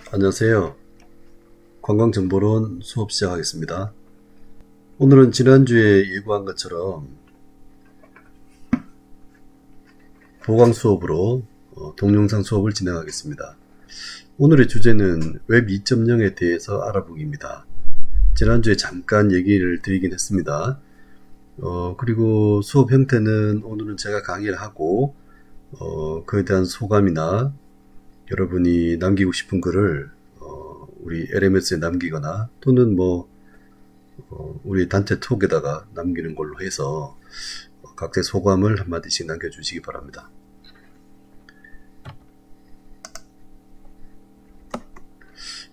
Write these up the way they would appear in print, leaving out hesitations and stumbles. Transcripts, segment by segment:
안녕하세요. 관광정보론 수업 시작하겠습니다. 오늘은 지난주에 예고한 것처럼 보강 수업으로 동영상 수업을 진행하겠습니다. 오늘의 주제는 웹 2.0에 대해서 알아보기입니다. 지난주에 잠깐 얘기를 드리긴 했습니다. 그리고 수업 형태는 오늘은 제가 강의를 하고 그에 대한 소감이나 여러분이 남기고 싶은 글을 우리 LMS에 남기거나 또는 우리 단체 톡에다가 남기는 걸로 해서 각자의 소감을 한마디씩 남겨주시기 바랍니다.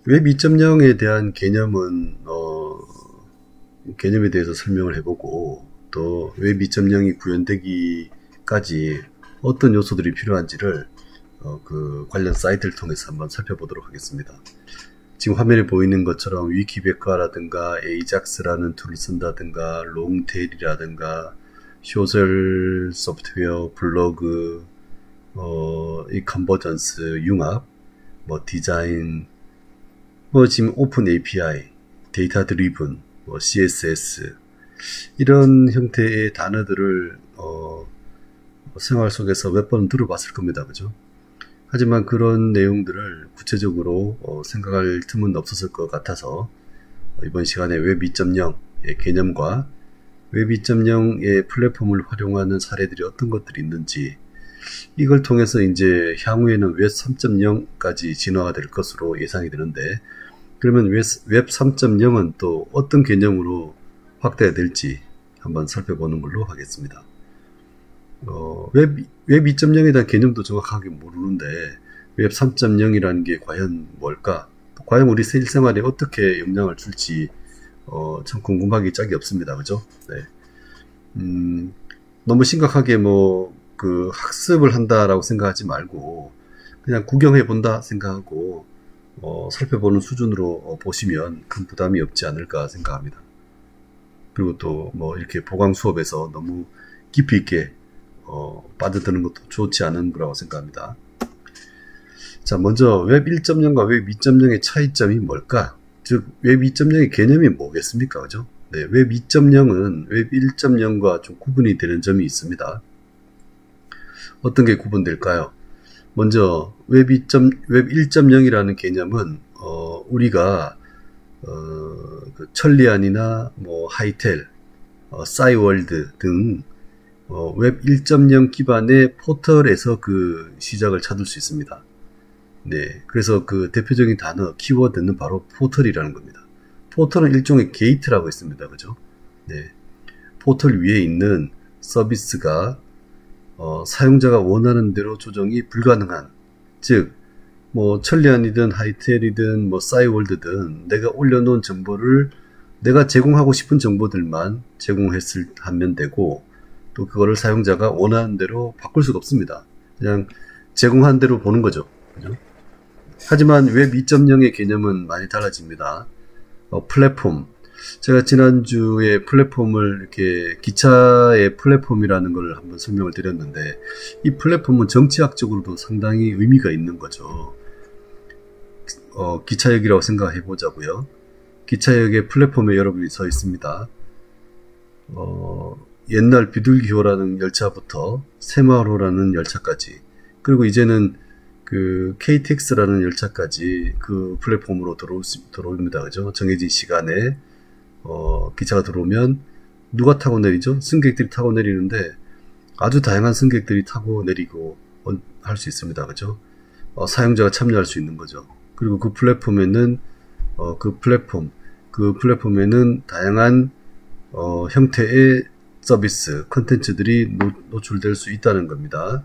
웹 2.0에 대한 개념에 대해서 설명을 해보고 또 웹 2.0이 구현되기까지 어떤 요소들이 필요한지를 그 관련 사이트를 통해서 한번 살펴보도록 하겠습니다. 지금 화면에 보이는 것처럼 위키백과라든가 에이작스라는 툴을 쓴다든가 롱테일이라든가 쇼셀 소프트웨어, 블로그, 이 컨버전스, 융합, 디자인, 지금 오픈 API, 데이터 드리븐, CSS 이런 형태의 단어들을 생활 속에서 몇 번은 들어봤을 겁니다. 그죠? 하지만 그런 내용들을 구체적으로 생각할 틈은 없었을 것 같아서 이번 시간에 웹 2.0의 개념과 웹 2.0의 플랫폼을 활용하는 사례들이 어떤 것들이 있는지 이걸 통해서 이제 향후에는 웹 3.0까지 진화가 될 것으로 예상이 되는데 그러면 웹 3.0은 또 어떤 개념으로 확대가 될지 한번 살펴보는 걸로 하겠습니다. 웹 2.0에 대한 개념도 정확하게 모르는데 웹 3.0이라는 게 과연 뭘까? 과연 우리 일생활에 어떻게 영향을 줄지 참 궁금하기 짝이 없습니다. 그죠? 네. 너무 심각하게 그 학습을 한다라고 생각하지 말고 그냥 구경해 본다 생각하고 살펴보는 수준으로 보시면 큰 부담이 없지 않을까 생각합니다. 그리고 또 이렇게 보강 수업에서 너무 깊이 있게 빠져드는 것도 좋지 않은 거라고 생각합니다. 자, 먼저 웹 1.0과 웹 2.0의 차이점이 뭘까? 즉, 웹 2.0의 개념이 뭐겠습니까? 그죠? 네, 웹 2.0은 웹 1.0과 좀 구분이 되는 점이 있습니다. 어떤 게 구분될까요? 먼저, 웹 1.0이라는 개념은, 우리가, 그 천리안이나 하이텔, 싸이월드 등 웹 1.0 기반의 포털에서 그 시작을 찾을 수 있습니다. 네, 그래서 그 대표적인 단어, 키워드는 바로 포털이라는 겁니다. 포털은 일종의 게이트라고 했습니다. 그죠? 네, 포털 위에 있는 서비스가 사용자가 원하는 대로 조정이 불가능한, 즉 천리안이든 하이텔이든 싸이월드든 내가 올려놓은 정보를 내가 제공하고 싶은 정보들만 하면 되고 또 그거를 사용자가 원하는 대로 바꿀 수가 없습니다. 그냥 제공한 대로 보는 거죠. 그죠? 하지만 웹 2.0의 개념은 많이 달라집니다. 플랫폼. 제가 지난주에 플랫폼을 이렇게 기차의 플랫폼이라는 걸 한번 설명을 드렸는데 이 플랫폼은 정치학적으로도 상당히 의미가 있는 거죠. 기차역이라고 생각해 보자고요. 기차역의 플랫폼에 여러분이 서 있습니다. 옛날 비둘기호라는 열차부터 새마을호라는 열차까지 그리고 이제는 그 KTX라는 열차까지 그 플랫폼으로 들어옵니다. 그죠? 정해진 시간에 기차가 들어오면 누가 타고 내리죠? 승객들이 타고 내리는데 아주 다양한 승객들이 타고 내리고 할 수 있습니다. 그죠? 사용자가 참여할 수 있는 거죠. 그리고 그 플랫폼에는 다양한 형태의 서비스, 컨텐츠들이 노출될 수 있다는 겁니다.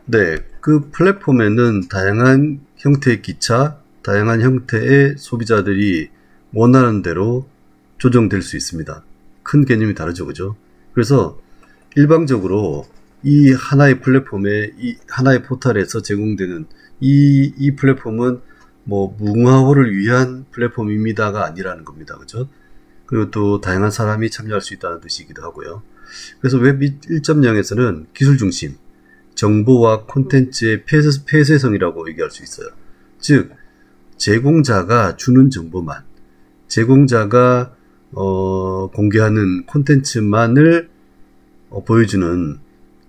네, 그 플랫폼에는 다양한 형태의 기차, 다양한 형태의 소비자들이 원하는 대로 조정될 수 있습니다. 큰 개념이 다르죠, 그죠? 그래서 일방적으로 이 하나의 플랫폼에, 이 하나의 포털에서 제공되는 이 플랫폼은 무궁화호를 위한 플랫폼입니다가 아니라는 겁니다, 그죠? 그리고 또 다양한 사람이 참여할 수 있다는 뜻이기도 하고요. 그래서 웹 1.0에서는 기술 중심, 정보와 콘텐츠의 폐쇄성이라고 얘기할 수 있어요. 즉 제공자가 주는 정보만, 제공자가 공개하는 콘텐츠만을 보여주는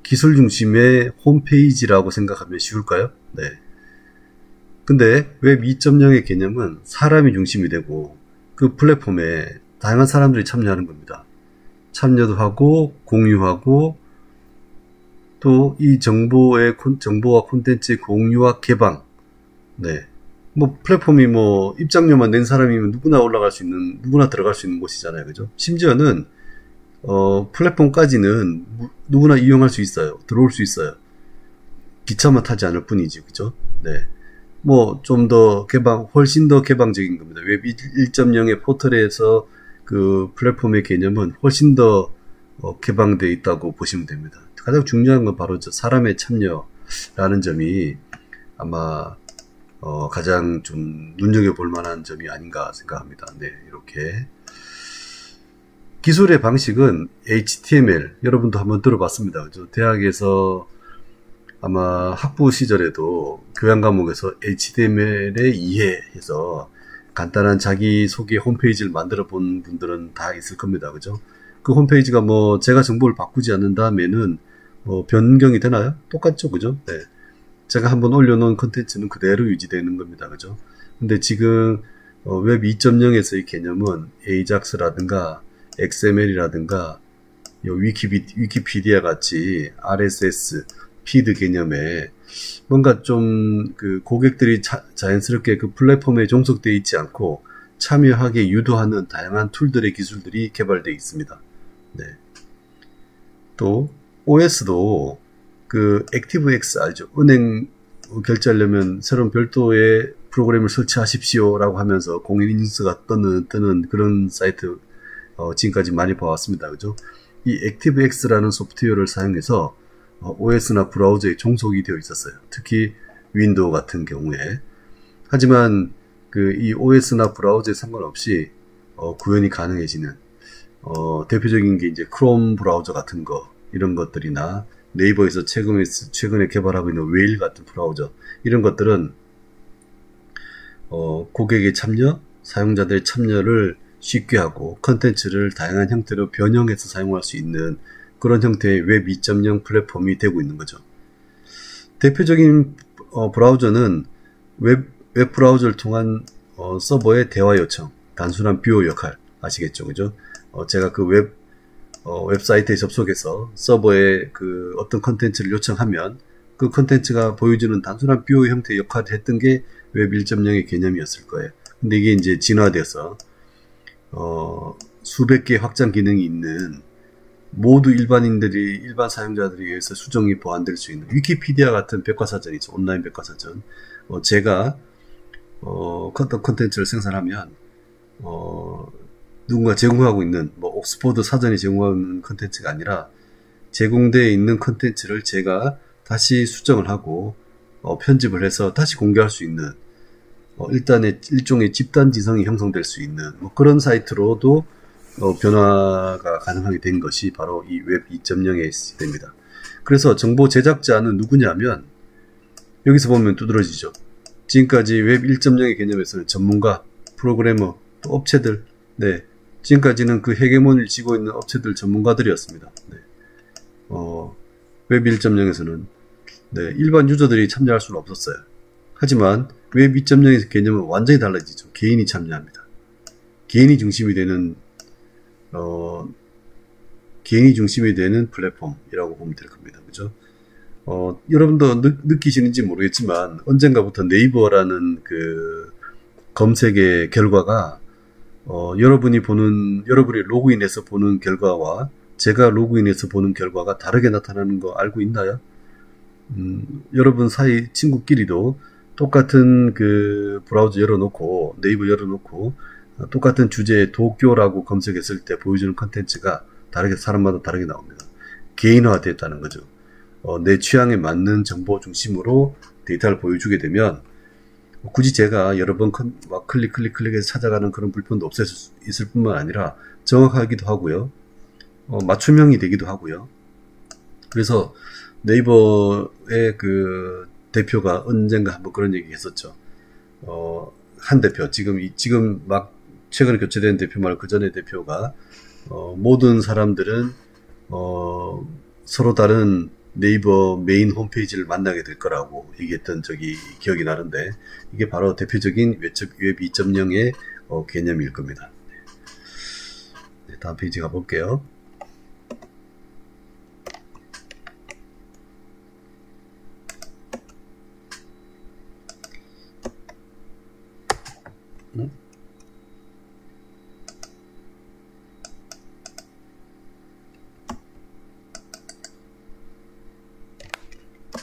기술 중심의 홈페이지라고 생각하면 쉬울까요? 네. 근데 웹 2.0의 개념은 사람이 중심이 되고 그 플랫폼에 다양한 사람들이 참여하는 겁니다. 참여도 하고 공유하고 또 이 정보와 콘텐츠의 공유와 개방. 네. 뭐 플랫폼이 뭐 입장료만 낸 사람이면 누구나 누구나 들어갈 수 있는 곳이잖아요. 그죠? 심지어는 플랫폼까지는 누구나 이용할 수 있어요. 들어올 수 있어요. 기차만 타지 않을 뿐이지. 그죠? 네. 뭐 좀 더 훨씬 더 개방적인 겁니다. 웹 1.0의 포털에서 그 플랫폼의 개념은 훨씬 더 개방되어 있다고 보시면 됩니다. 가장 중요한 건 바로 저 사람의 참여라는 점이 아마 가장 좀 눈여겨볼 만한 점이 아닌가 생각합니다. 네, 이렇게 기술의 방식은 HTML, 여러분도 한번 들어봤습니다. 그죠? 대학에서 아마 학부 시절에도 교양 과목에서 HTML에 이해해서 간단한 자기소개 홈페이지를 만들어 본 분들은 다 있을 겁니다. 그죠? 그 홈페이지가 뭐 제가 정보를 바꾸지 않는 다음에는 변경이 되나요? 똑같죠. 그죠? 네. 제가 한번 올려놓은 컨텐츠는 그대로 유지되는 겁니다. 그죠? 근데 지금 웹 2.0에서의 개념은 AJAX라든가 XML이라든가 위키피디아 같이 RSS, 피드 개념에 뭔가 좀 그 고객들이 자연스럽게 그 플랫폼에 종속되어 있지 않고 참여하게 유도하는 다양한 툴들의 기술들이 개발되어 있습니다. 네. 또 OS도 그 액티브X 알죠? 은행 결제하려면 새로운 별도의 프로그램을 설치하십시오라고 하면서 공인인증서가 뜨는 그런 사이트 지금까지 많이 봐왔습니다. 그죠? 이 액티브X라는 소프트웨어를 사용해서 OS나 브라우저에 종속이 되어 있었어요. 특히 윈도우 같은 경우에. 하지만 이 OS나 브라우저에 상관없이 구현이 가능해지는 대표적인 게 이제 크롬 브라우저 같은 거, 이런 것들이나 네이버에서 최근에 개발하고 있는 웨일 같은 브라우저, 이런 것들은 고객의 참여, 사용자들의 참여를 쉽게 하고 컨텐츠를 다양한 형태로 변형해서 사용할 수 있는 그런 형태의 웹 2.0 플랫폼이 되고 있는 거죠. 대표적인 브라우저는 웹 브라우저를 통한 서버의 대화 요청, 단순한 뷰어 역할 아시겠죠, 그죠? 제가 그 웹사이트에 접속해서 서버에 그 어떤 컨텐츠를 요청하면 그 컨텐츠가 보여주는 단순한 뷰어 형태의 역할을 했던 게 웹 1.0의 개념이었을 거예요. 근데 이게 이제 진화돼서 수백 개의 확장 기능이 있는, 모두 일반 사용자들에 의해서 수정이 보완될 수 있는 위키피디아 같은 백과사전이죠. 온라인 백과사전. 제가 어떤 컨텐츠를 생산하면 누군가 제공하고 있는 옥스퍼드 사전이 제공하고 있는 컨텐츠가 아니라 제공되어 있는 컨텐츠를 제가 다시 수정을 하고 편집을 해서 다시 공개할 수 있는 일종의 집단 지성이 형성될 수 있는 그런 사이트로도 변화가 가능하게 된 것이 바로 이 웹 2.0의 시대입니다. 그래서 정보 제작자는 누구냐면, 여기서 보면 두드러지죠. 지금까지 웹 1.0의 개념에서는 전문가, 프로그래머, 또 업체들, 네, 지금까지는 그 헤게모니를 쥐고 있는 업체들 전문가들이었습니다. 네. 웹 1.0에서는 일반 유저들이 참여할 수는 없었어요. 하지만 웹 2.0의 개념은 완전히 달라지죠. 개인이 참여합니다. 개인이 중심이 되는 플랫폼이라고 보면 될 겁니다. 그죠? 여러분도 느끼시는지 모르겠지만 언젠가부터 네이버라는 그 검색의 결과가 여러분이 로그인해서 보는 결과와 제가 로그인해서 보는 결과가 다르게 나타나는 거 알고 있나요? 여러분 사이 친구끼리도 똑같은 그 브라우저 열어놓고, 네이버 열어놓고 똑같은 주제의 도쿄라고 검색했을 때 보여주는 컨텐츠가 사람마다 다르게 나옵니다. 개인화됐다는 거죠. 내 취향에 맞는 정보 중심으로 데이터를 보여주게 되면 굳이 제가 여러 번 클릭해서 찾아가는 그런 불편도 없을 수 있을 뿐만 아니라 정확하기도 하고요. 맞춤형이 되기도 하고요. 그래서 네이버의 그 대표가 언젠가 한번 그런 얘기 했었죠. 한 대표, 지금 막 최근에 교체된 대표 말고 그 전에 대표가, 모든 사람들은, 서로 다른 네이버 메인 홈페이지를 만나게 될 거라고 얘기했던 적이 기억이 나는데, 이게 바로 대표적인 웹 2.0의 개념일 겁니다. 네, 다음 페이지 가볼게요.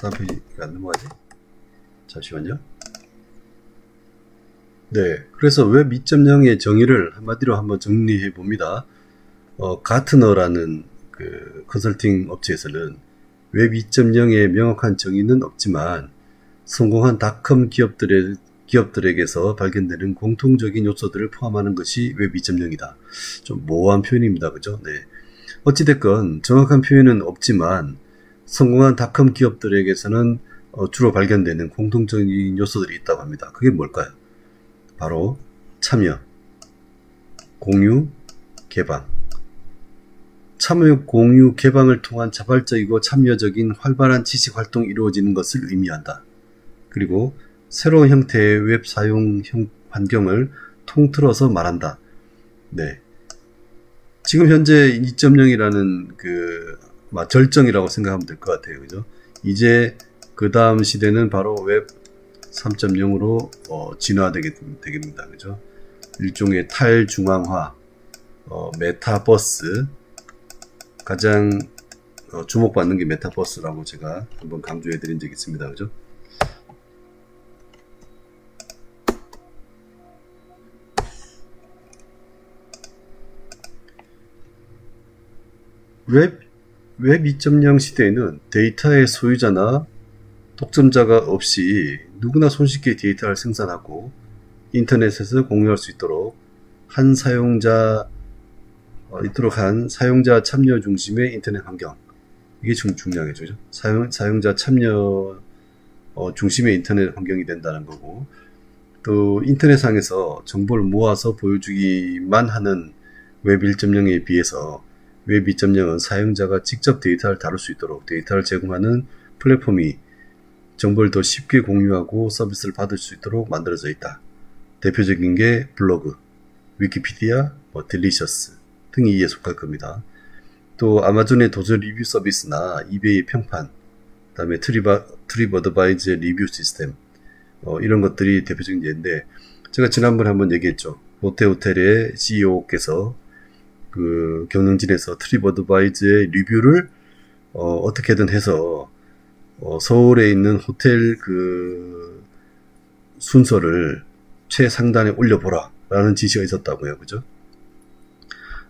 다음 페이지가 안 넘어가지? 잠시만요. 네, 그래서 웹 2.0의 정의를 한마디로 한번 정리해 봅니다. 가트너라는 그 컨설팅 업체에서는 웹 2.0의 명확한 정의는 없지만 성공한 닷컴 기업들에게서 발견되는 공통적인 요소들을 포함하는 것이 웹 2.0이다. 좀 모호한 표현입니다. 그죠? 네. 어찌됐건 정확한 표현은 없지만 성공한 닷컴 기업들에게서는 주로 발견되는 공통적인 요소들이 있다고 합니다. 그게 뭘까요? 바로 참여, 공유, 개방. 참여, 공유, 개방을 통한 자발적이고 참여적인 활발한 지식 활동이 이루어지는 것을 의미한다. 그리고 새로운 형태의 웹 사용 환경을 통틀어서 말한다. 네. 지금 현재 2.0이라는 절정이라고 생각하면 될 것 같아요. 그죠? 이제 그 다음 시대는 바로 웹 3.0으로 진화되게 됩니다. 그죠? 일종의 탈중앙화, 메타버스, 가장 주목받는 게 메타버스라고 제가 한번 강조해 드린 적이 있습니다. 그죠? 웹 2.0 시대에는 데이터의 소유자나 독점자가 없이 누구나 손쉽게 데이터를 생산하고 인터넷에서 공유할 수 있도록 한 사용자 참여 중심의 인터넷 환경, 이게 중요하겠죠. 사용자 참여 중심의 인터넷 환경이 된다는 거고, 또 인터넷상에서 정보를 모아서 보여주기만 하는 웹 1.0에 비해서 웹 2.0은 사용자가 직접 데이터를 다룰 수 있도록 데이터를 제공하는 플랫폼이 정보를 더 쉽게 공유하고 서비스를 받을 수 있도록 만들어져 있다. 대표적인 게 블로그, 위키피디아, 딜리셔스 등이 이에 속할 겁니다. 또 아마존의 도저 리뷰 서비스나 이베이의 평판, 그 다음에 트립어드바이즈의 리뷰 시스템, 이런 것들이 대표적인 예인데, 제가 지난번에 한번 얘기했죠. 롯데호텔의 CEO께서 경영진에서 트립어드바이즈의 리뷰를 어떻게든 해서 서울에 있는 호텔 순서를 최상단에 올려보라 라는 지시가 있었다고요. 그죠?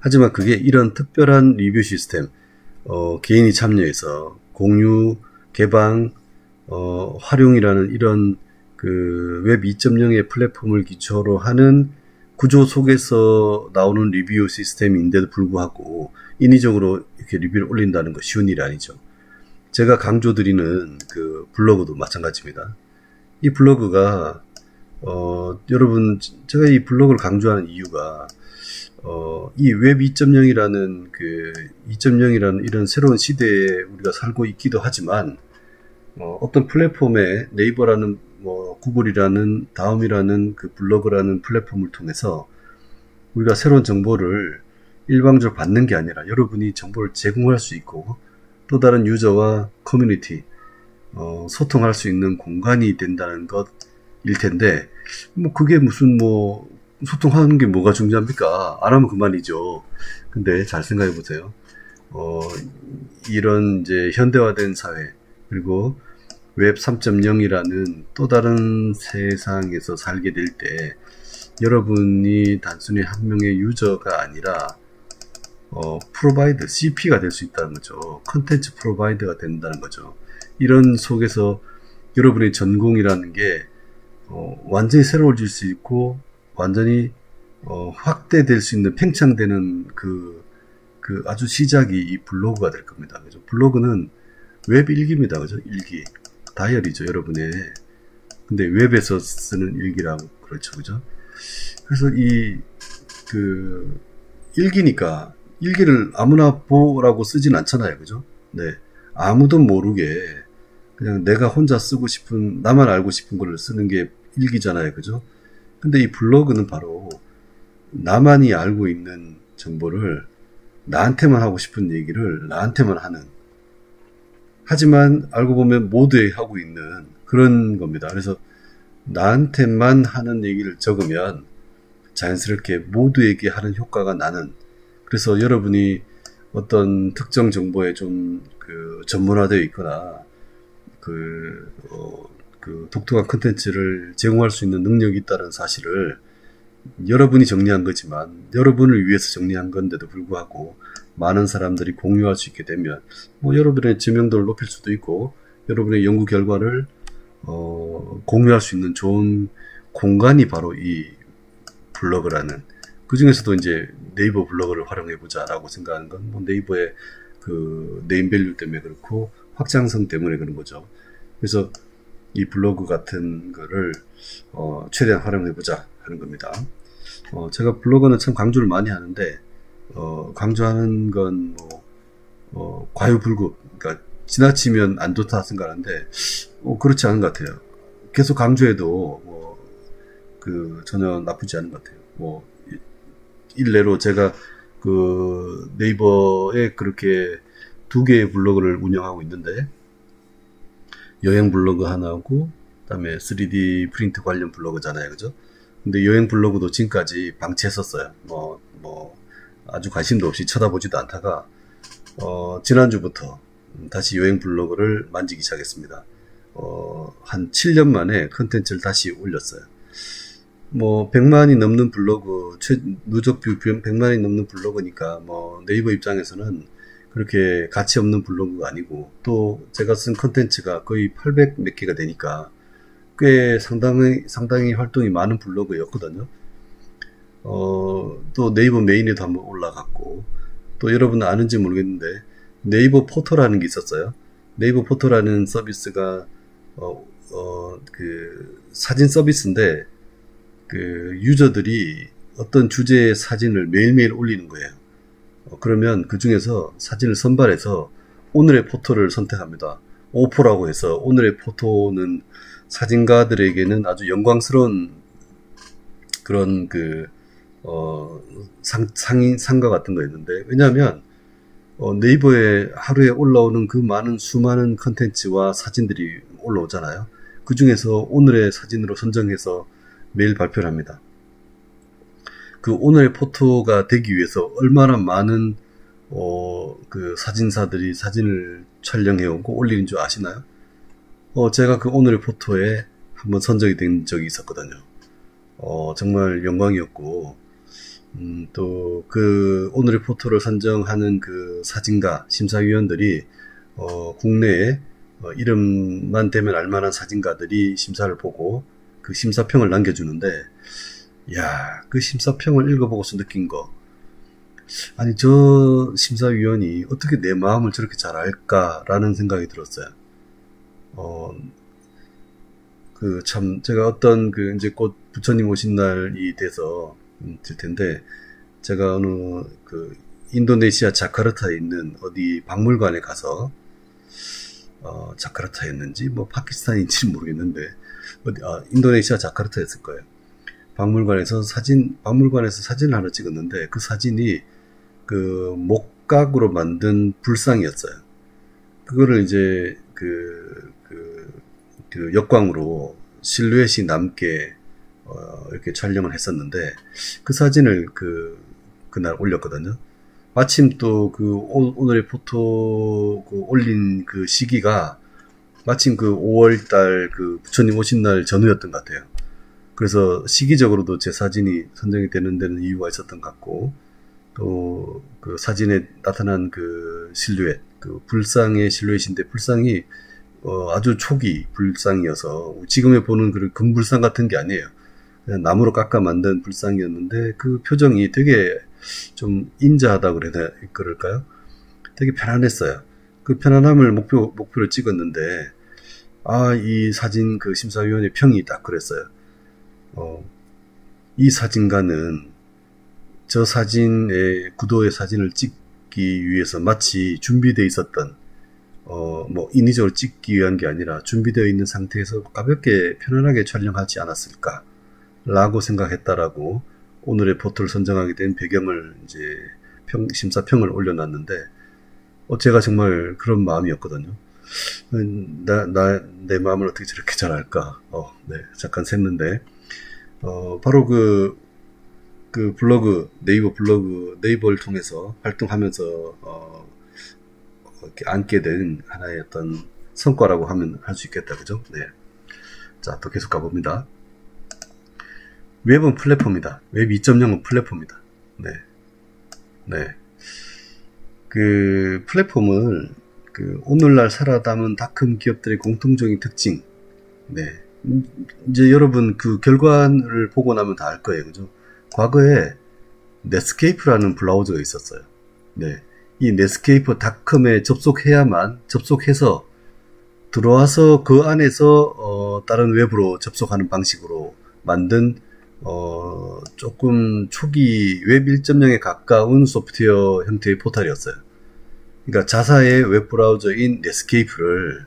하지만 그게 이런 특별한 리뷰 시스템, 개인이 참여해서 공유, 개방, 활용이라는 이런 웹 2.0의 플랫폼을 기초로 하는 구조 속에서 나오는 리뷰 시스템인데도 불구하고 인위적으로 이렇게 리뷰를 올린다는 거 쉬운 일이 아니죠. 제가 강조드리는 블로그도 마찬가지입니다. 이 블로그가 여러분, 제가 이 블로그를 강조하는 이유가 이 웹 2.0이라는 2.0이라는 이런 새로운 시대에 우리가 살고 있기도 하지만 어떤 플랫폼에 네이버라는 구글이라는 다음이라는 블로그라는 플랫폼을 통해서 우리가 새로운 정보를 일방적으로 받는 게 아니라 여러분이 정보를 제공할 수 있고 또 다른 유저와 커뮤니티 소통할 수 있는 공간이 된다는 것일 텐데, 그게 무슨 소통하는 게 뭐가 중요합니까? 안 하면 그만이죠. 근데 잘 생각해 보세요. 이런 이제 현대화된 사회, 그리고 웹 3.0이라는 또 다른 세상에서 살게 될 때 여러분이 단순히 한 명의 유저가 아니라 프로바이더, CP가 될 수 있다는 거죠. 컨텐츠 프로바이더가 된다는 거죠. 이런 속에서 여러분의 전공이라는 게 완전히 새로워질 수 있고 완전히 확대될 수 있는, 팽창되는 아주 시작이 이 블로그가 될 겁니다. 그죠? 블로그는 웹 일기입니다. 그죠? 일기. 다이어리죠. 여러분의 근데 웹에서 쓰는 일기라고 그렇죠, 그죠? 그래서 일기니까 일기를 아무나 보라고 쓰진 않잖아요, 그죠? 네, 아무도 모르게 그냥 내가 혼자 쓰고 싶은, 나만 알고 싶은 거를 쓰는 게 일기잖아요, 그죠? 근데 이 블로그는 바로 나만이 알고 있는 정보를, 나한테만 하고 싶은 얘기를 나한테만 하는, 하지만 알고 보면 모두에 하고 있는 그런 겁니다. 그래서 나한테만 하는 얘기를 적으면 자연스럽게 모두에게 하는 효과가 나는, 그래서 여러분이 어떤 특정 정보에 좀 전문화되어 있거나 독특한 컨텐츠를 제공할 수 있는 능력이 있다는 사실을, 여러분이 정리한 거지만 여러분을 위해서 정리한 건데도 불구하고 많은 사람들이 공유할 수 있게 되면, 뭐 여러분의知名도를 높일 수도 있고 여러분의 연구 결과를 공유할 수 있는 좋은 공간이 바로 이 블로그라는, 그 중에서도 이제 네이버 블로그를 활용해보자 라고 생각하는 건 뭐 네이버의 그 네임밸류 때문에 그렇고 확장성 때문에 그런 거죠. 그래서 이 블로그 같은 거를 최대한 활용해보자 하는 겁니다. 제가 블로그는 참 강조를 많이 하는데, 강조하는 건 과유불급, 그러니까 지나치면 안 좋다 생각하는데, 그렇지 않은 것 같아요. 계속 강조해도 전혀 나쁘지 않은 것 같아요. 일례로 제가 네이버에 그렇게 2개의 블로그를 운영하고 있는데, 여행 블로그 하나하고 그다음에 3D 프린트 관련 블로그잖아요, 그죠? 근데 여행 블로그도 지금까지 방치했었어요. 아주 관심도 없이 쳐다보지도 않다가 지난주부터 다시 여행 블로그를 만지기 시작했습니다. 한 7년 만에 컨텐츠를 다시 올렸어요. 100만이 넘는 블로그, 누적뷰 100만이 넘는 블로그니까 네이버 입장에서는 그렇게 가치 없는 블로그가 아니고, 또 제가 쓴 컨텐츠가 거의 800 몇 개가 되니까 꽤 상당히 활동이 많은 블로그였거든요. 또 네이버 메인에도 한번 올라갔고, 또 여러분 아는지 모르겠는데 네이버 포토라는 게 있었어요. 네이버 포토라는 서비스가 사진 서비스인데, 유저들이 어떤 주제의 사진을 매일매일 올리는 거예요. 그러면 그 중에서 사진을 선발해서 오늘의 포토를 선택합니다. 오포라고 해서, 오늘의 포토는 사진가들에게는 아주 영광스러운 그런 상과 같은 거였는데, 왜냐하면 네이버에 하루에 올라오는 그 수많은 컨텐츠와 사진들이 올라오잖아요. 그 중에서 오늘의 사진으로 선정해서 매일 발표를 합니다. 오늘의 포토가 되기 위해서 얼마나 많은 사진사들이 사진을 촬영해오고 올리는 줄 아시나요? 제가 오늘의 포토에 한번 선정이 된 적이 있었거든요. 정말 영광이었고, 또 오늘의 포토를 선정하는 사진가 심사위원들이 국내에 이름만 대면 알만한 사진가들이 심사를 보고 그 심사평을 남겨주는데, 그 심사평을 읽어보고서 느낀 거, 아니 저 심사위원이 어떻게 내 마음을 저렇게 잘 알까라는 생각이 들었어요. 참 제가 어떤 이제 곧 부처님 오신 날이 돼서 될 텐데, 제가 어느 인도네시아 자카르타에 있는 어디 박물관에 가서, 자카르타였는지 파키스탄인지 모르겠는데 인도네시아 자카르타였을 거예요. 박물관에서 사진을 하나 찍었는데, 그 사진이 목각으로 만든 불상이었어요. 그거를 이제 역광으로 실루엣이 남게 이렇게 촬영을 했었는데, 그 사진을 그날 올렸거든요. 마침 또 오늘의 포토 올린 시기가 마침 5월달 부처님 오신 날 전후였던 것 같아요. 그래서 시기적으로도 제 사진이 선정이 되는 데는 이유가 있었던 것 같고, 또 사진에 나타난 실루엣, 불상의 실루엣인데, 불상이 아주 초기 불상이어서 지금에 보는 금불상 같은 게 아니에요. 그냥 나무로 깎아 만든 불상이었는데, 그 표정이 되게 좀 인자하다고 그럴까요? 되게 편안했어요. 그 편안함을 목표로 찍었는데, 이 사진 그 심사위원회 평이 딱 그랬어요. 이 사진가는 저 사진의 구도의 사진을 찍기 위해서 마치 준비되어 있었던 뭐 인위적으로 찍기 위한 게 아니라 준비되어 있는 상태에서 가볍게 편안하게 촬영하지 않았을까 라고 생각했다라고 오늘의 포토를 선정하게 된 배경을 이제 심사평을 올려놨는데 제가 정말 그런 마음이었거든요. 내 마음을 어떻게 저렇게 잘 알까? 네, 잠깐 샜는데 바로 그 블로그, 네이버를 통해서 활동하면서 이렇게 안게 된 하나의 어떤 성과라고 하면 할 수 있겠다, 그죠? 네. 자, 또 계속 가봅니다. 웹은 플랫폼이다. 웹 2.0은 플랫폼이다. 네. 네. 그 플랫폼을 오늘날 살아남은 닷컴 기업들의 공통적인 특징. 네. 이제 여러분 그 결과를 보고 나면 다 알 거예요. 그죠? 과거에 넷스케이프라는 브라우저가 있었어요. 네. 이 넷스케이프닷컴에 접속해서 들어와서 그 안에서 다른 웹으로 접속하는 방식으로 만든 조금 초기 웹 1.0에 가까운 소프트웨어 형태의 포털이었어요. 그러니까 자사의 웹 브라우저인 넷스케이프를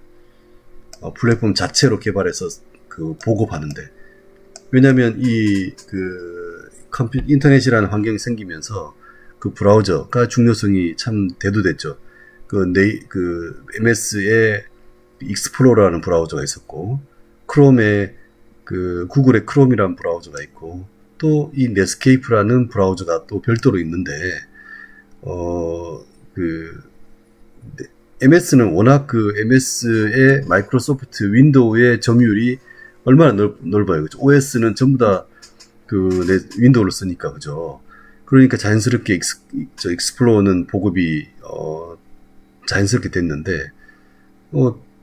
플랫폼 자체로 개발해서 보급하는데, 왜냐면 인터넷이라는 환경이 생기면서 그 브라우저가 중요성이 참 대두됐죠. MS의 익스플로러라는 브라우저가 있었고, 크롬에 구글의 크롬이라는 브라우저가 있고, 또 이 넷스케이프라는 브라우저가 또 별도로 있는데, MS는 워낙 MS의 마이크로소프트 윈도우의 점유율이 얼마나 넓어요. 그죠? OS는 전부 다 윈도우를 쓰니까, 그죠? 그러니까 자연스럽게 익스플로어는 보급이, 자연스럽게 됐는데,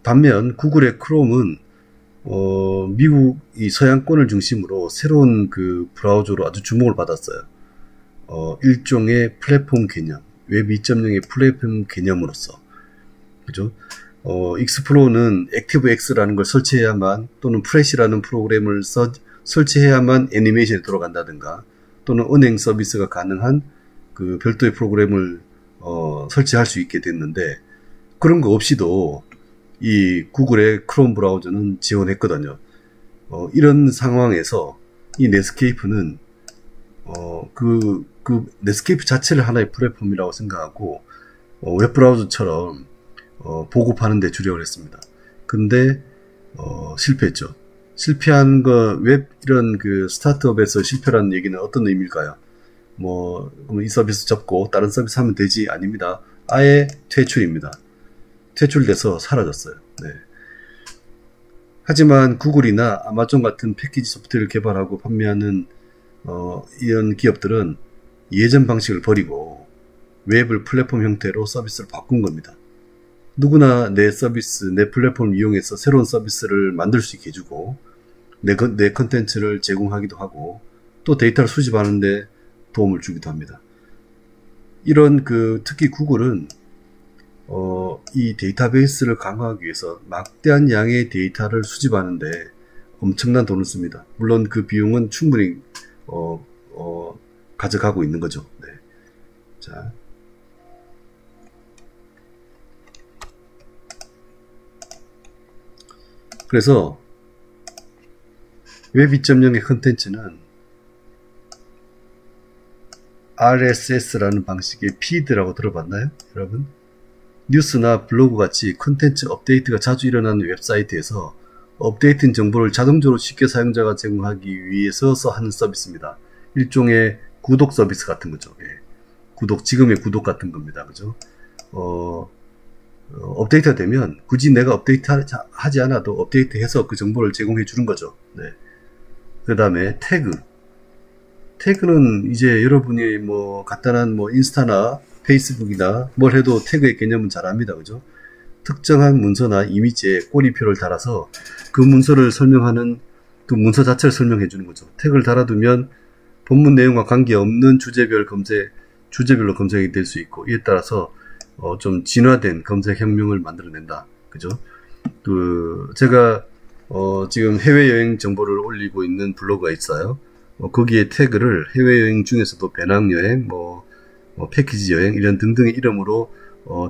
반면 구글의 크롬은, 미국 이 서양권을 중심으로 새로운 브라우저로 아주 주목을 받았어요. 일종의 플랫폼 개념, 웹 2.0의 플랫폼 개념으로서. 그죠? 익스플로어는 액티브엑스라는 걸 설치해야만, 또는 프레시라는 프로그램을 설치해야만 애니메이션이 돌아간다든가, 또는 은행 서비스가 가능한 별도의 프로그램을 설치할 수 있게 됐는데, 그런 거 없이도 이 구글의 크롬 브라우저는 지원했거든요. 이런 상황에서 이 넷스케이프는 넷스케이프 자체를 하나의 플랫폼이라고 생각하고 웹브라우저처럼 보급하는 데 주력을 했습니다. 근데 실패했죠. 실패한 이런 스타트업에서 실패라는 얘기는 어떤 의미일까요? 그럼 이 서비스 접고 다른 서비스 하면 되지? 아닙니다. 아예 퇴출입니다. 퇴출돼서 사라졌어요. 네. 하지만 구글이나 아마존 같은 패키지 소프트웨어를 개발하고 판매하는 이런 기업들은 예전 방식을 버리고 웹을 플랫폼 형태로 서비스를 바꾼 겁니다. 누구나 내 플랫폼을 이용해서 새로운 서비스를 만들 수 있게 해주고 내 컨텐츠를 제공하기도 하고 또 데이터를 수집하는데 도움을 주기도 합니다. 이런 특히 구글은 이 데이터베이스를 강화하기 위해서 막대한 양의 데이터를 수집하는데 엄청난 돈을 씁니다. 물론 그 비용은 충분히 가져가고 있는 거죠. 네. 자, 그래서 웹 2.0의 컨텐츠는 RSS라는 방식의 피드라고 들어봤나요, 여러분? 뉴스나 블로그 같이 콘텐츠 업데이트가 자주 일어나는 웹사이트에서 업데이트된 정보를 자동적으로 쉽게 사용자가 제공하기 위해서 하는 서비스입니다. 일종의 구독 서비스 같은 거죠. 예. 지금의 구독 같은 겁니다. 그죠? 업데이트가 되면 굳이 내가 업데이트 하지 않아도 업데이트해서 그 정보를 제공해 주는 거죠. 네. 그 다음에 태그는 이제 여러분이 간단한 인스타나 페이스북이나 뭘 해도 태그의 개념은 잘 압니다. 그죠? 특정한 문서나 이미지에 꼬리표를 달아서 그 문서를 설명하는 그 문서 자체를 설명해 주는 거죠. 태그를 달아두면 본문 내용과 관계없는 주제별로 검색이 될 수 있고, 이에 따라서 좀 진화된 검색 혁명을 만들어낸다. 그죠? 제가 지금 해외여행 정보를 올리고 있는 블로그가 있어요. 거기에 태그를 해외여행 중에서도 배낭여행, 패키지 여행 이런 등등의 이름으로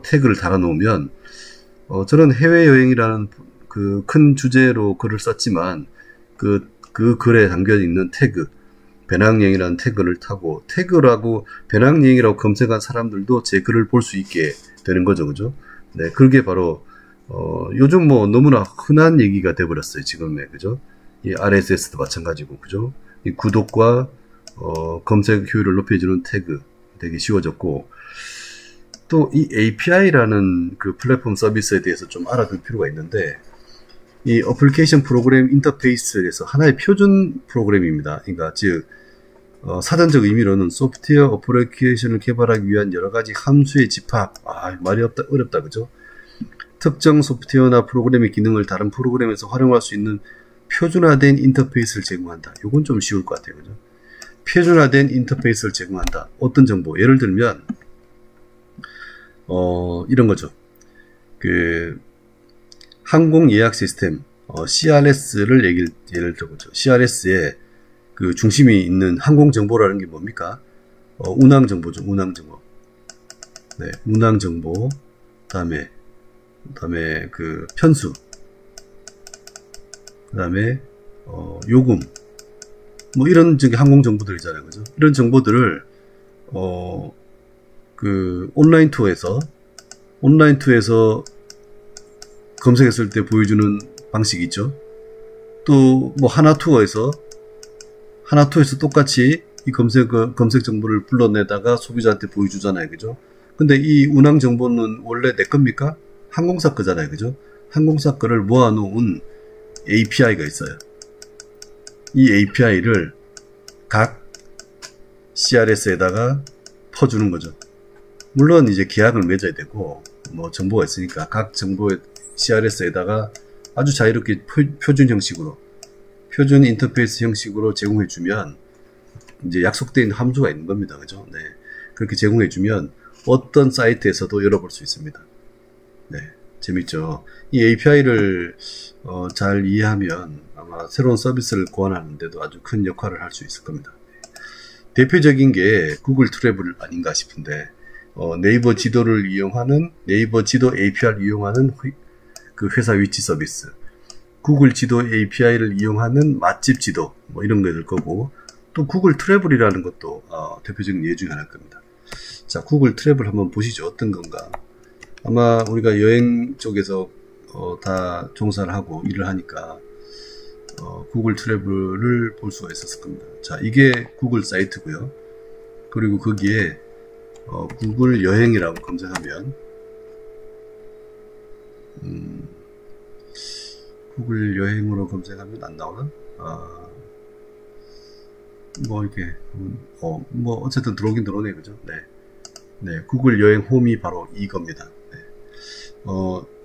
태그를 달아놓으면 저는 해외여행이라는 그 큰 주제로 글을 썼지만 그 글에 담겨있는 태그, 배낭여행이라는 태그를 타고 태그라고 배낭여행이라고 검색한 사람들도 제 글을 볼 수 있게 되는 거죠, 그죠? 네, 그게 바로 요즘 너무나 흔한 얘기가 돼버렸어요, 지금의, 그죠? 이 RSS도 마찬가지고, 그죠? 이 구독과 검색 효율을 높여주는 태그 되게 쉬워졌고, 또 이 API라는 그 플랫폼 서비스에 대해서 좀 알아둘 필요가 있는데, 이 어플리케이션 프로그램 인터페이스에서 하나의 표준 프로그램입니다. 그러니까 즉 사전적 의미로는 소프트웨어 어플리케이션을 개발하기 위한 여러 가지 함수의 집합. 말이 어렵다, 그죠? 특정 소프트웨어나 프로그램의 기능을 다른 프로그램에서 활용할 수 있는 표준화된 인터페이스를 제공한다. 이건 좀 쉬울 것 같아요, 그죠? 표준화된 인터페이스를 제공한다. 어떤 정보? 예를 들면 이런 거죠. 항공 예약 시스템 CRS를 예를 들어보죠. CRS에 그 중심이 있는 항공 정보라는 게 뭡니까? 운항 정보죠. 운항 정보. 네, 운항 정보. 그다음에 그 편수. 그다음에 요금. 이런 저기 항공 정보들이잖아요, 그죠? 이런 정보들을 온라인 투어에서 검색했을 때 보여주는 방식이 있죠. 또 하나투어에서 똑같이 이 검색 정보를 불러내다가 소비자한테 보여주잖아요, 그죠? 근데 이 운항 정보는 원래 내 겁니까? 항공사 거잖아요, 그죠? 항공사 거를 모아놓은 API가 있어요. 이 API를 각 CRS에다가 퍼주는 거죠. 물론 이제 계약을 맺어야 되고 정보가 있으니까 각 정보의 CRS에다가 아주 자유롭게 표준 형식으로, 표준 인터페이스 형식으로 제공해주면 이제 약속된 함수가 있는 겁니다, 그죠? 네, 그렇게 제공해주면 어떤 사이트에서도 열어볼 수 있습니다. 네, 재밌죠? 이 API를 잘 이해하면 아마 새로운 서비스를 고안하는데도 아주 큰 역할을 할 수 있을 겁니다. 대표적인 게 구글 트래블 아닌가 싶은데 네이버 지도를 이용하는, 네이버 지도 API를 이용하는 그 회사 위치 서비스, 구글 지도 API를 이용하는 맛집 지도 이런 게 될 거고, 또 구글 트래블이라는 것도 대표적인 예 중에 하나일 겁니다. 자, 구글 트래블 한번 보시죠. 어떤 건가? 아마 우리가 여행 쪽에서 다 종사를 하고 일을 하니까 구글 트래블을 볼 수가 있었을 겁니다. 자, 이게 구글 사이트고요. 그리고 거기에 구글 여행이라고 검색하면 구글 여행으로 검색하면 안 나오나? 이렇게 어쨌든 들어오긴 들어오네, 그죠? 네. 네, 구글 여행 홈이 바로 이겁니다. 네.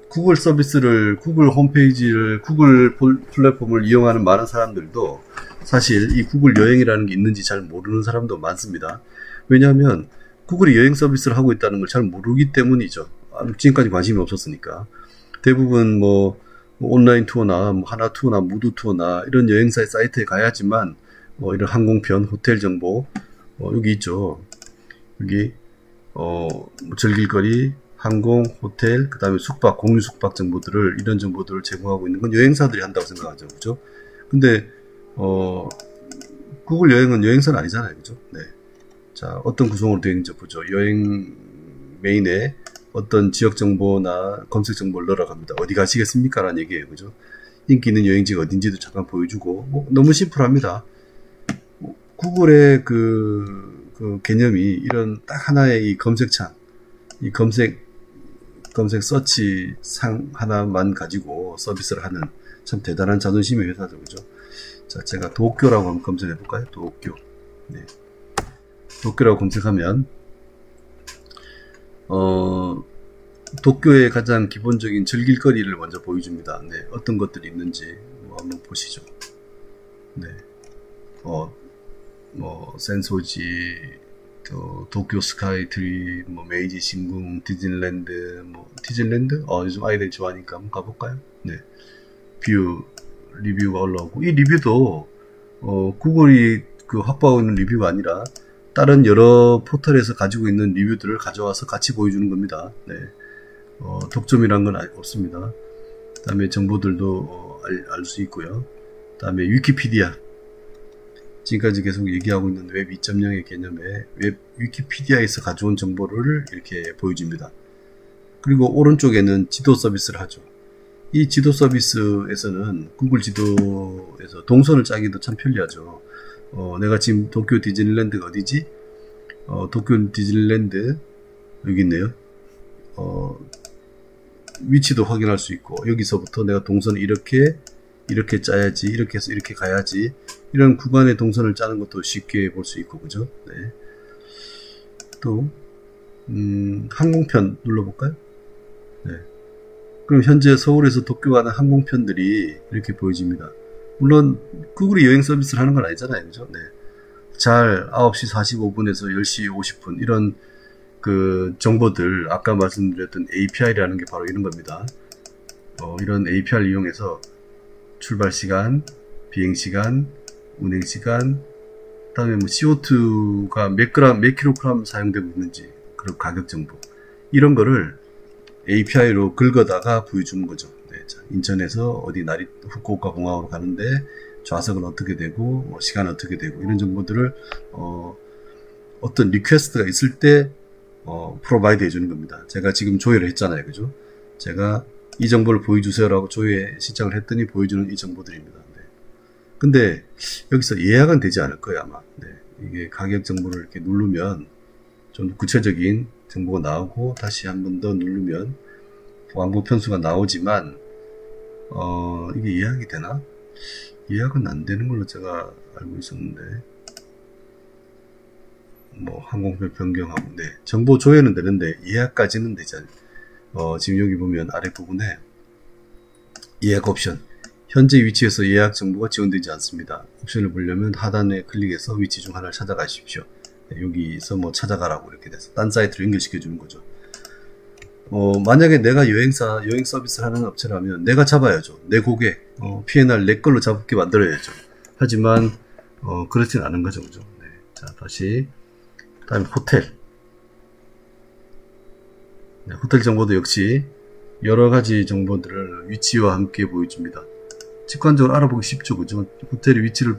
구글 서비스를, 구글 홈페이지를, 구글 플랫폼을 이용하는 많은 사람들도 사실 이 구글 여행이라는 게 있는지 잘 모르는 사람도 많습니다. 왜냐하면 구글이 여행 서비스를 하고 있다는 걸 잘 모르기 때문이죠. 지금까지 관심이 없었으니까. 대부분 온라인 투어나 하나 투어나 무드 투어나 이런 여행사의 사이트에 가야지만 이런 항공편, 호텔 정보 여기 있죠. 여기 즐길거리, 항공, 호텔, 그 다음에 숙박, 공유 숙박 정보들을, 이런 정보들을 제공하고 있는 건 여행사들이 한다고 생각하죠, 그죠? 근데 구글 여행은 여행사는 아니잖아요, 그죠? 네. 자, 어떤 구성으로 되어 있는지 보죠. 여행 메인에 어떤 지역 정보나 검색 정보를 넣으라고 합니다. 어디 가시겠습니까? 라는 얘기예요, 그죠? 인기 있는 여행지가 어딘지도 잠깐 보여주고, 너무 심플합니다. 구글의 그 개념이 이런 딱 하나의 이 검색창, 이 검색 서치 상 하나만 가지고 서비스를 하는 참 대단한 자존심의 회사죠, 그죠? 자, 제가 도쿄라고 한번 검색해 볼까요? 도쿄. 네. 도쿄라고 검색하면, 도쿄의 가장 기본적인 즐길거리를 먼저 보여줍니다. 네. 어떤 것들이 있는지 한번 보시죠. 네. 센소지, 도쿄 스카이트리, 메이지 신궁, 디즈니랜드, 디즈니랜드? 요즘 아이들이 좋아하니까 한번 가볼까요? 네. 뷰 리뷰가 올라오고, 이 리뷰도 구글이 그 확보하고 있는 리뷰가 아니라 다른 여러 포털에서 가지고 있는 리뷰들을 가져와서 같이 보여주는 겁니다. 네. 독점이란 건 없습니다. 그 다음에 정보들도 알 수 있고요. 그 다음에 위키피디아, 지금까지 계속 얘기하고 있는 웹 2.0의 개념에 웹 위키피디아에서 가져온 정보를 이렇게 보여줍니다. 그리고 오른쪽에는 지도 서비스를 하죠. 이 지도 서비스에서는 구글 지도에서 동선을 짜기도 참 편리하죠. 내가 지금 도쿄 디즈니랜드가 어디지? 도쿄 디즈니랜드 여기 있네요. 위치도 확인할 수 있고, 여기서부터 내가 동선을 이렇게 짜야지, 이렇게 해서 이렇게 가야지, 이런 구간의 동선을 짜는 것도 쉽게 볼 수 있고, 그죠? 네. 또 항공편 눌러볼까요? 네. 그럼 현재 서울에서 도쿄 가는 항공편들이 이렇게 보여집니다. 물론 구글이 여행 서비스를 하는 건 아니잖아요, 그죠? 네. 잘 9시 45분에서 10시 50분 이런 그 정보들, 아까 말씀드렸던 API라는 게 바로 이런 겁니다. 이런 API를 이용해서 출발 시간, 비행 시간, 운행 시간, 그다음에 뭐 CO2가 몇 킬로그램 사용되고 있는지, 그리고 가격 정보, 이런 거를 API로 긁어다가 보여주는 거죠. 네, 자, 인천에서 어디 후쿠오카 공항으로 가는데 좌석은 어떻게 되고, 뭐 시간은 어떻게 되고, 이런 정보들을 어떤 리퀘스트가 있을 때 프로바이드 해주는 겁니다. 제가 지금 조회를 했잖아요, 그죠? 제가 이 정보를 보여주세요라고 조회 신청을 했더니 보여주는 이 정보들입니다. 네. 근데 여기서 예약은 되지 않을 거예요, 아마. 네. 이게 가격 정보를 이렇게 누르면 좀 구체적인 정보가 나오고, 다시 한 번 더 누르면 왕복 편수가 나오지만, 이게 예약이 되나? 예약은 안 되는 걸로 제가 알고 있었는데, 뭐 항공편 변경하고, 네, 정보 조회는 되는데 예약까지는 되지 않아요. 지금 여기 보면 아랫부분에 예약 옵션, 현재 위치에서 예약 정보가 지원되지 않습니다. 옵션을 보려면 하단에 클릭해서 위치 중 하나를 찾아가십시오. 네, 여기서 뭐 찾아가라고 이렇게 돼서 딴 사이트로 연결시켜 주는 거죠. 만약에 내가 여행 서비스를 하는 업체라면 내가 잡아야죠. 내 고객, P&R 내 걸로 잡게 만들어야죠. 하지만 그렇진 않은 거죠, 그죠? 네. 자, 다시. 다음에 호텔. 네, 호텔 정보도 역시 여러 가지 정보들을 위치와 함께 보여줍니다. 직관적으로 알아보기 쉽죠, 그죠? 호텔의 위치를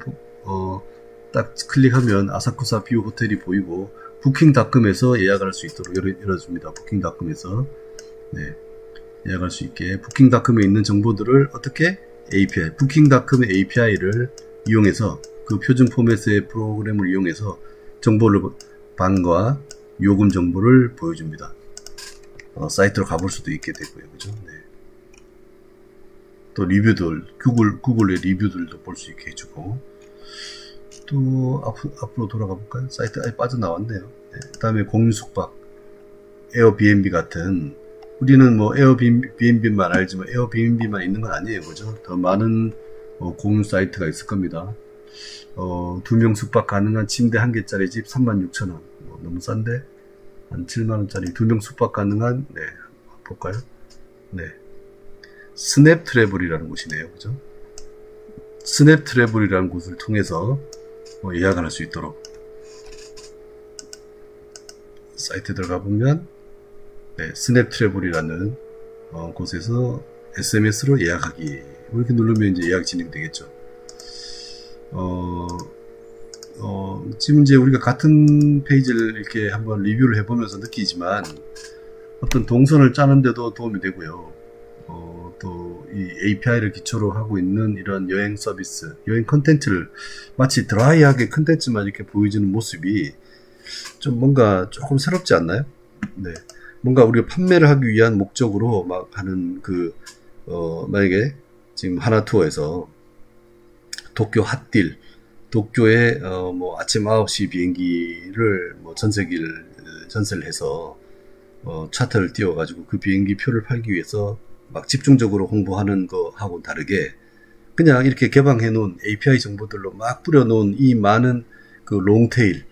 딱 클릭하면 아사쿠사 뷰 호텔이 보이고, 부킹닷컴에서 예약을 할 수 있도록 열어줍니다. 부킹닷컴에서, 네, 예약할 수 있게 부킹닷컴에 있는 정보들을 어떻게 API, 부킹닷컴의 API를 이용해서, 그 표준 포맷의 프로그램을 이용해서 정보를, 방과 요금 정보를 보여줍니다. 사이트로 가볼 수도 있게 되고요, 그죠? 네. 또 리뷰들, 구글의 리뷰들도 볼 수 있게 해주고, 또 앞으로 돌아가 볼까요? 사이트 아예 빠져나왔네요. 네. 그 다음에 공유 숙박, 에어비앤비 같은, 우리는 뭐 에어비앤비만 알지만 에어비앤비만 있는 건 아니에요, 그죠? 더 많은 공유 사이트가 있을 겁니다. 2명 숙박 가능한 침대 1개짜리 집 36,000원. 너무 싼데? 한 7만원짜리 2명 숙박 가능한, 네, 볼까요? 네. 스냅 트래블이라는 곳이네요, 그죠? 스냅 트래블이라는 곳을 통해서 예약을 할 수 있도록 사이트에 들어가 보면, 네, 스냅 트래블이라는 곳에서 SMS로 예약하기, 이렇게 누르면 이제 예약 진행되겠죠. 지금 이제 우리가 같은 페이지를 이렇게 한번 리뷰를 해보면서 느끼지만, 어떤 동선을 짜는데도 도움이 되고요. 또 이 API를 기초로 하고 있는 이런 여행 서비스, 여행 컨텐츠를 마치 드라이하게 컨텐츠만 이렇게 보여주는 모습이 좀 뭔가 조금 새롭지 않나요? 네. 뭔가 우리가 판매를 하기 위한 목적으로 막 하는 만약에 지금 하나투어에서 도쿄 핫딜, 도쿄에 뭐 아침 9시 비행기를 뭐 전세를 해서 차트를 띄워가지고 그 비행기 표를 팔기 위해서 막 집중적으로 홍보하는 거하고 다르게, 그냥 이렇게 개방해 놓은 API 정보들로 막 뿌려 놓은 이 많은 그 롱테일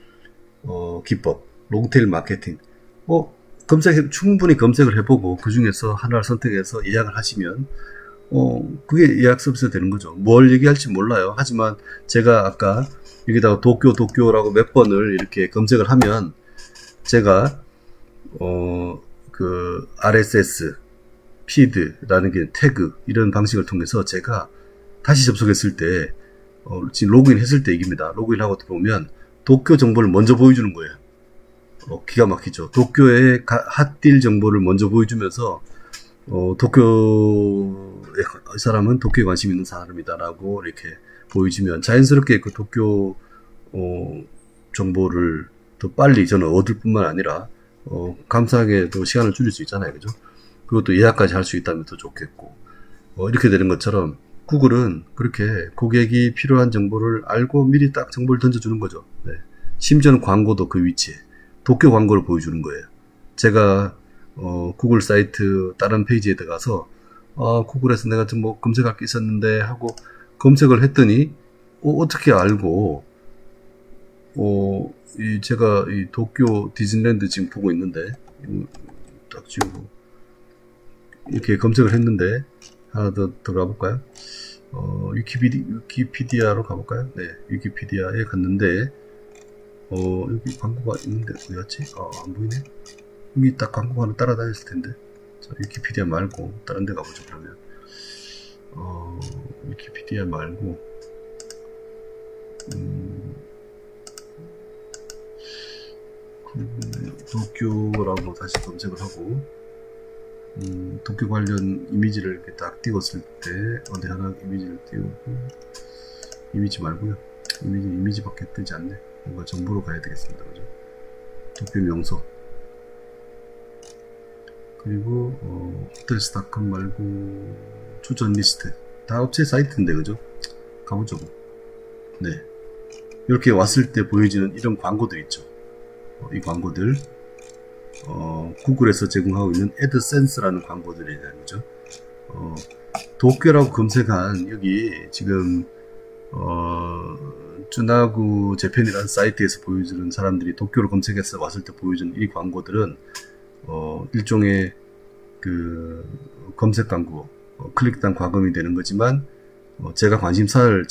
기법, 롱테일 마케팅, 충분히 검색을 해보고 그 중에서 하나를 선택해서 예약을 하시면 그게 예약 서비스가 되는 거죠. 뭘 얘기할지 몰라요. 하지만 제가 아까 여기다가 도쿄라고 몇 번을 이렇게 검색을 하면 제가 그 RSS, 피드라는 게 태그 이런 방식을 통해서 제가 다시 접속했을 때 지금 로그인 했을 때 얘기입니다. 로그인하고 들어오면 도쿄 정보를 먼저 보여주는 거예요. 기가 막히죠. 도쿄의 핫딜 정보를 먼저 보여주면서 도쿄의 사람은 도쿄에 관심 있는 사람이다라고 이렇게 보여주면 자연스럽게 그 도쿄 정보를 더 빨리 저는 얻을 뿐만 아니라 감사하게 또 시간을 줄일 수 있잖아요, 그죠? 그것도 예약까지 할 수 있다면 더 좋겠고 이렇게 되는 것처럼 구글은 그렇게 고객이 필요한 정보를 알고 미리 딱 정보를 던져주는 거죠. 네. 심지어는 광고도 그 위치에 도쿄 광고를 보여주는 거예요. 제가 구글 사이트 다른 페이지에 들어가서 구글에서 내가 좀 뭐 검색할 게 있었는데 하고 검색을 했더니 어떻게 알고 제가 이 도쿄 디즈니랜드 지금 보고 있는데 딱 지금 이렇게 검색을 했는데 하나 더 들어가 볼까요? 위키피디아로 가볼까요? 네, 위키피디아에 갔는데 여기 광고가 있는데 어디였지? 안 보이네. 여기 딱 광고가 하나 따라다녔을 텐데. 자, 위키피디아 말고 다른 데 가보죠. 그러면 위키피디아 말고 도쿄라고 다시 검색을 하고 도쿄 관련 이미지를 이렇게 딱 띄웠을 때 어디 하나 이미지를 띄우고 이미지 말고요. 이미지밖에 뜨지 않네. 뭔가 정보로 가야 되겠습니다. 그죠? 도쿄 명소 그리고 호텔스닷컴 말고 추천 리스트 다 업체 사이트인데 그죠? 가보죠. 네, 이렇게 왔을 때 보여지는 이런 광고들 있죠. 이 광고들 구글에서 제공하고 있는 애드센스라는 광고들이라는 거죠. 도쿄라고 검색한 여기 지금 쭈나구 재팬이라는 사이트에서 보여주는 사람들이 도쿄를 검색해서 왔을 때 보여주는 이 광고들은 일종의 그 검색 광고 클릭당 과금이 되는 거지만 저의 관심사를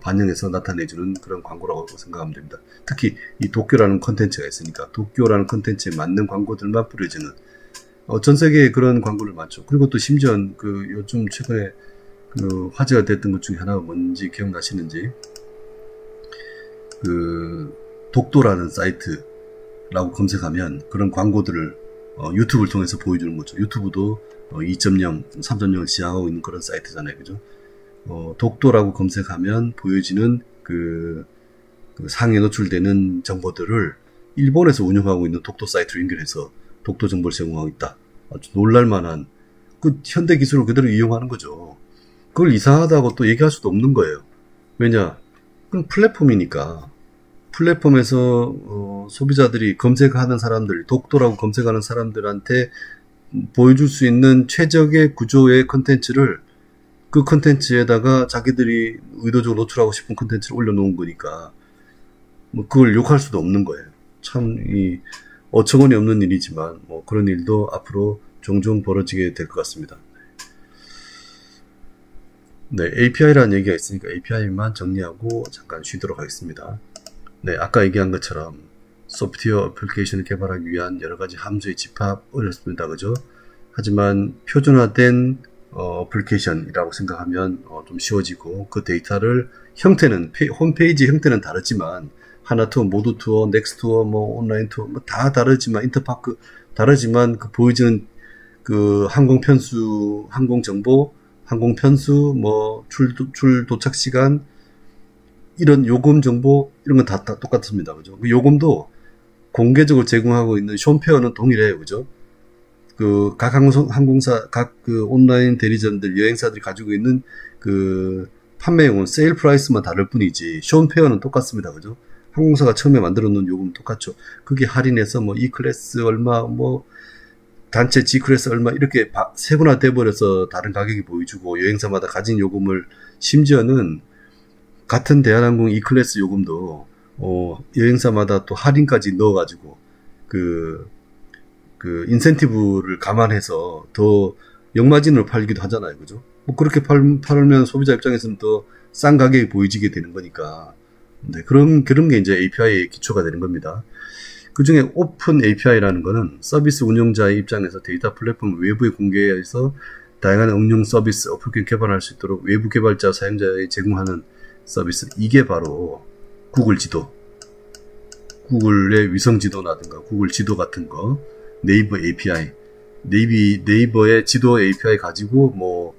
반영해서 나타내주는 그런 광고라고 생각하면 됩니다. 특히 이 도쿄라는 컨텐츠가 있으니까 도쿄라는 컨텐츠에 맞는 광고들만 뿌려지는 전 세계에 그런 광고를 많죠. 그리고 또 심지어 그 요즘 최근에 그 화제가 됐던 것 중에 하나가 뭔지 기억나시는지 그 독도라는 사이트라고 검색하면 그런 광고들을 유튜브를 통해서 보여주는 거죠. 유튜브도 2.0, 3.0을 시작하고 있는 그런 사이트잖아요. 그죠? 독도라고 검색하면 보여지는 그 상에 노출되는 정보들을 일본에서 운영하고 있는 독도 사이트로 연결해서 독도 정보를 제공하고 있다. 아주 놀랄만한 그 현대 기술을 그대로 이용하는 거죠. 그걸 이상하다고 또 얘기할 수도 없는 거예요. 왜냐? 그건 플랫폼이니까 플랫폼에서 소비자들이 검색하는 사람들, 독도라고 검색하는 사람들한테 보여줄 수 있는 최적의 구조의 컨텐츠를 그 컨텐츠에다가 자기들이 의도적으로 노출하고 싶은 컨텐츠를 올려놓은 거니까 뭐 그걸 욕할 수도 없는 거예요. 참 어처구니 없는 일이지만 뭐 그런 일도 앞으로 종종 벌어지게 될 것 같습니다. 네, API라는 얘기가 있으니까 API만 정리하고 잠깐 쉬도록 하겠습니다. 네, 아까 얘기한 것처럼 소프트웨어 애플리케이션을 개발하기 위한 여러 가지 함수의 집합 어렵습니다. 그죠? 하지만 표준화된 애플리케이션이라고 생각하면 좀 쉬워지고 그 데이터를 형태는 홈페이지 형태는 다르지만 하나투어, 모두투어, 넥스투어, 뭐 온라인 투어 뭐 다 다르지만 인터파크 다르지만 그 보여지는 그 항공편수, 항공정보, 항공편수, 뭐 출 도착 시간 이런 요금 정보 이런 건 다 똑같습니다. 그죠? 그 요금도 공개적으로 제공하고 있는 션페어는 동일해요. 그죠? 그 각 항공사, 각 그 온라인 대리점들, 여행사들이 가지고 있는 그 판매용은 세일 프라이스만 다를 뿐이지 션페어는 똑같습니다. 그죠? 항공사가 처음에 만들어 놓은 요금은 똑같죠. 그게 할인해서 뭐 E클래스 얼마, 뭐 단체 G클래스 얼마 이렇게 세분화 돼버려서 다른 가격이 보여주고 여행사마다 가진 요금을 심지어는 같은 대한항공 E클래스 요금도 여행사마다 또 할인까지 넣어가지고 그 인센티브를 감안해서 더 역마진으로 팔기도 하잖아요. 그죠? 뭐 그렇게 팔면 소비자 입장에서는 더 싼 가격이 보여지게 되는 거니까. 네, 그런 게 이제 API의 기초가 되는 겁니다. 그 중에 오픈 API라는 거는 서비스 운영자의 입장에서 데이터 플랫폼 외부에 공개해서 다양한 응용 서비스, 어플리케이션 개발할 수 있도록 외부 개발자, 사용자에 제공하는 서비스. 이게 바로 구글 지도, 구글의 위성 지도라든가 구글 지도 같은 거, 네이버 API, 네이버의 지도 API 가지고 뭐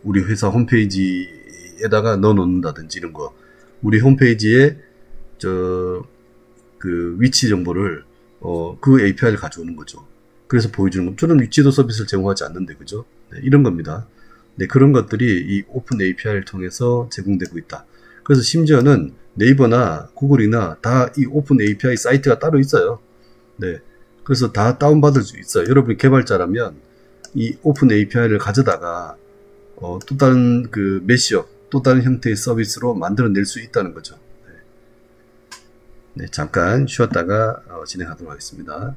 우리 회사 홈페이지에다가 넣어 놓는다든지 이런 거. 우리 홈페이지에 그 위치 정보를 그 API를 가져오는 거죠. 그래서 보여주는 거. 저는 위치도 서비스를 제공하지 않는데, 그죠? 네, 이런 겁니다. 네, 그런 것들이 이 오픈 API를 통해서 제공되고 있다. 그래서 심지어는 네이버나 구글이나 다 이 오픈 API 사이트가 따로 있어요. 네, 그래서 다 다운받을 수 있어요. 여러분이 개발자라면 이 오픈 API를 가져다가 또 다른 그 메시업, 또 다른 형태의 서비스로 만들어낼 수 있다는 거죠. 네, 잠깐 쉬었다가 진행하도록 하겠습니다.